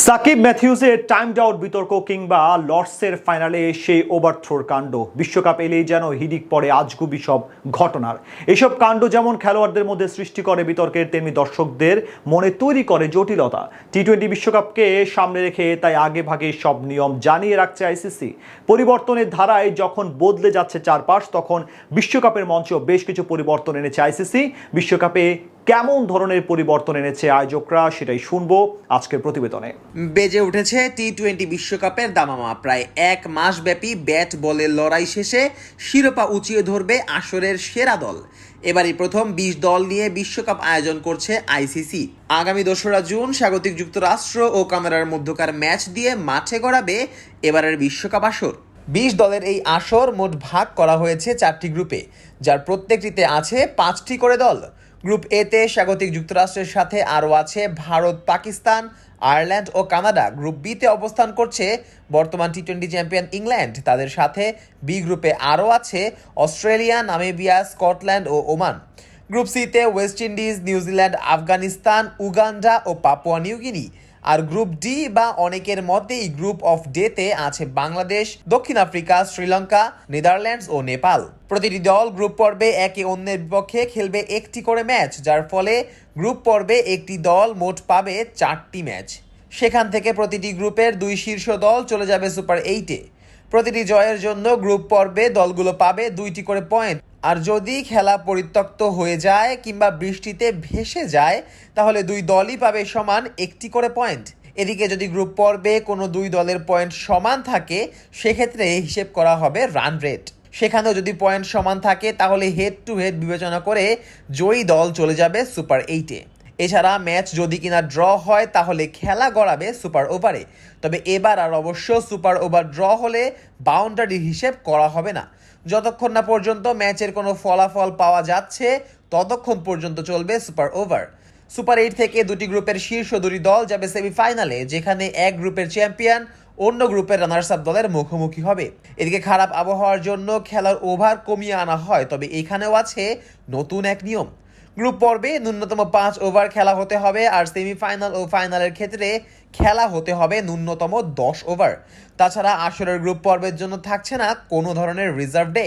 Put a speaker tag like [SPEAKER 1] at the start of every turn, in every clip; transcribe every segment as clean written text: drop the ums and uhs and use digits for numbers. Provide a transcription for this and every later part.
[SPEAKER 1] Shakib ম্যাথিউসের timed out বিতর্ক কিংবা লর্ডসের ফাইনালে সেই ওভারথ্রোর কাণ্ড বিশ্বকাপ এলেই যেন হিড়িক পড়ে আজগুবি সব ঘটনার। এসব কাণ্ড যেমন খেলোয়াড়দের মধ্যে সৃষ্টি করে বিতর্কের, তেমনি দর্শকদের মনে তৈরি করে জটিলতা। টি-20 বিশ্বকাপকে সামনে রেখে তাই আগে ভাগে সব নিয়ম জানিয়ে রাখছে আইসিসি। পরিবর্তনের ধারায় যখন বদলে যাচ্ছে চারপাশ, তখন বিশ্বকাপের মঞ্চেও বেশ কিছু পরিবর্তন এনেছে আইসিসি। বিশ্বকাপে কেমন ধরনের পরিবর্তন এনেছে আয়োজকরা, সেটাই শুনবো আজকের প্রতিবেদনে।
[SPEAKER 2] বেজে উঠেছে টি-20 বিশ্বকাপের দামামা। প্রায় এক মাস ব্যাপী ব্যাট বলের লড়াই শেষে শিরোপা উঁচিয়ে ধরবে আসরের সেরা দল। এবারই প্রথম 20 দল নিয়ে বিশ্বকাপ আয়োজন করছে আইসিসি। আগামী 2রা জুন স্বাগতিক যুক্তরাষ্ট্র ও কানাডার মধ্যকার ম্যাচ দিয়ে মাঠে গড়াবে এবারের বিশ্বকাপ আসর। 20 দলের এই আসর মোট ভাগ করা হয়েছে 4টি গ্রুপে, যার প্রত্যেকটিতে আছে 5টি করে দল। গ্রুপ এতে স্বাগতিক যুক্তরাষ্ট্রের সাথে আরও আছে ভারত, পাকিস্তান, আয়ারল্যান্ড ও কানাডা। গ্রুপ বিতে অবস্থান করছে বর্তমান টি-20 চ্যাম্পিয়ন ইংল্যান্ড। তাদের সাথে বি গ্রুপে আরও আছে অস্ট্রেলিয়া, নামিবিয়া, স্কটল্যান্ড ও ওমান। গ্রুপ সিতে West Indies, New Zealand, Afghanistan, Uganda ও পাপুয়া নিউগিনি। আর গ্রুপ ডি বা অনেকের মতেই গ্রুপ অফ ডেতে আছে বাংলাদেশ, দক্ষিণ আফ্রিকা, শ্রীলঙ্কা, নেদারল্যান্ডস ও নেপাল। প্রতিটি দল গ্রুপ পর্বে একে অন্যের বিপক্ষে খেলবে একটি করে ম্যাচ, যার ফলে গ্রুপ পর্বে একটি দল মোট পাবে 4টি ম্যাচ। সেখান থেকে প্রতিটি গ্রুপের 2 শীর্ষ দল চলে যাবে সুপার 8-এ। প্রতিটি জয়ের জন্য গ্রুপ পর্বে দলগুলো পাবে 2টি করে পয়েন্ট। আর যদি খেলা পরিত্যক্ত হয়ে যায় কিংবা বৃষ্টিতে ভেসে যায়, তাহলে 2 দলই পাবে সমান 1টি করে পয়েন্ট। এদিকে যদি গ্রুপ পর্বে কোনো 2 দলের পয়েন্ট সমান থাকে, সেক্ষেত্রে হিসেব করা হবে রান রেট। সেখানেও যদি পয়েন্ট সমান থাকে, তাহলে হেড টু হেড বিবেচনা করে জয়ী দল চলে যাবে সুপার 8-এ। এছাড়া ম্যাচ যদি কিনা ড্র হয়, তাহলে খেলা গড়াবে সুপার ওভারে। তবে এবার আর অবশ্য সুপার ওভার ড্র হলে বাউন্ডারি হিসেব করা হবে না। যতক্ষণ না পর্যন্ত ম্যাচের কোনো ফলাফল পাওয়া যাচ্ছে, ততক্ষণ পর্যন্ত চলবে সুপার ওভার। সুপার 8 থেকে 2টি গ্রুপের শীর্ষ 2টি দল যাবে সেমিফাইনালে, যেখানে এক গ্রুপের চ্যাম্পিয়ন অন্য গ্রুপের রানার্স আপ দলের মুখোমুখি হবে। এদিকে খারাপ আবহাওয়ার জন্য খেলার ওভার কমিয়ে আনা হয়, তবে এখানেও আছে নতুন এক নিয়ম। গ্রুপ পর্বে ন্যূনতম 5 ওভার খেলা হতে হবে, আর সেমিফাইনাল ও ফাইনালের ক্ষেত্রে খেলা হতে হবে ন্যূনতম 10 ওভার। তাছাড়া আসরের গ্রুপ পর্বের জন্য থাকছে না কোনো ধরনের রিজার্ভ ডে।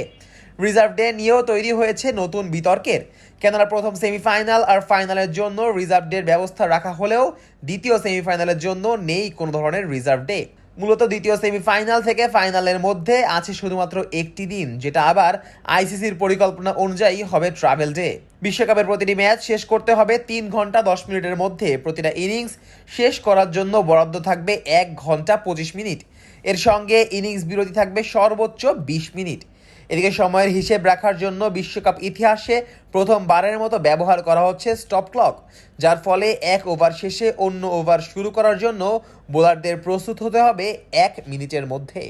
[SPEAKER 2] রিজার্ভ ডে নিয়েও তৈরি হয়েছে নতুন বিতর্কের। কেননা প্রথম সেমিফাইনাল আর ফাইনালের জন্য রিজার্ভ ডের ব্যবস্থা রাখা হলেও দ্বিতীয় সেমিফাইনালের জন্য নেই কোনো ধরনের রিজার্ভ ডে। মূলত দ্বিতীয় সেমিফাইনাল থেকে ফাইনালের মধ্যে আছে শুধুমাত্র একটি দিন, যেটা আবার আইসিসির পরিকল্পনা অনুযায়ী হবে ট্রাভেল ডে। বিশ্বকাপের প্রতিটি ম্যাচ শেষ করতে হবে 3 ঘন্টা 10 মিনিটের মধ্যে। প্রতিটা ইনিংস শেষ করার জন্য বরাদ্দ থাকবে 1 ঘন্টা 25 মিনিট। এর সঙ্গে ইনিংস বিরতি থাকবে সর্বোচ্চ 20 মিনিট। এদিকে সময়ের হিসেব রাখার জন্য বিশ্বকাপ ইতিহাসে প্রথমবারের মতো ব্যবহার করা হচ্ছে স্টপ ক্লক, যার ফলে 1 ওভার শেষে অন্য ওভার শুরু করার জন্য বোলারদের প্রস্তুত হতে হবে 1 মিনিটের মধ্যে।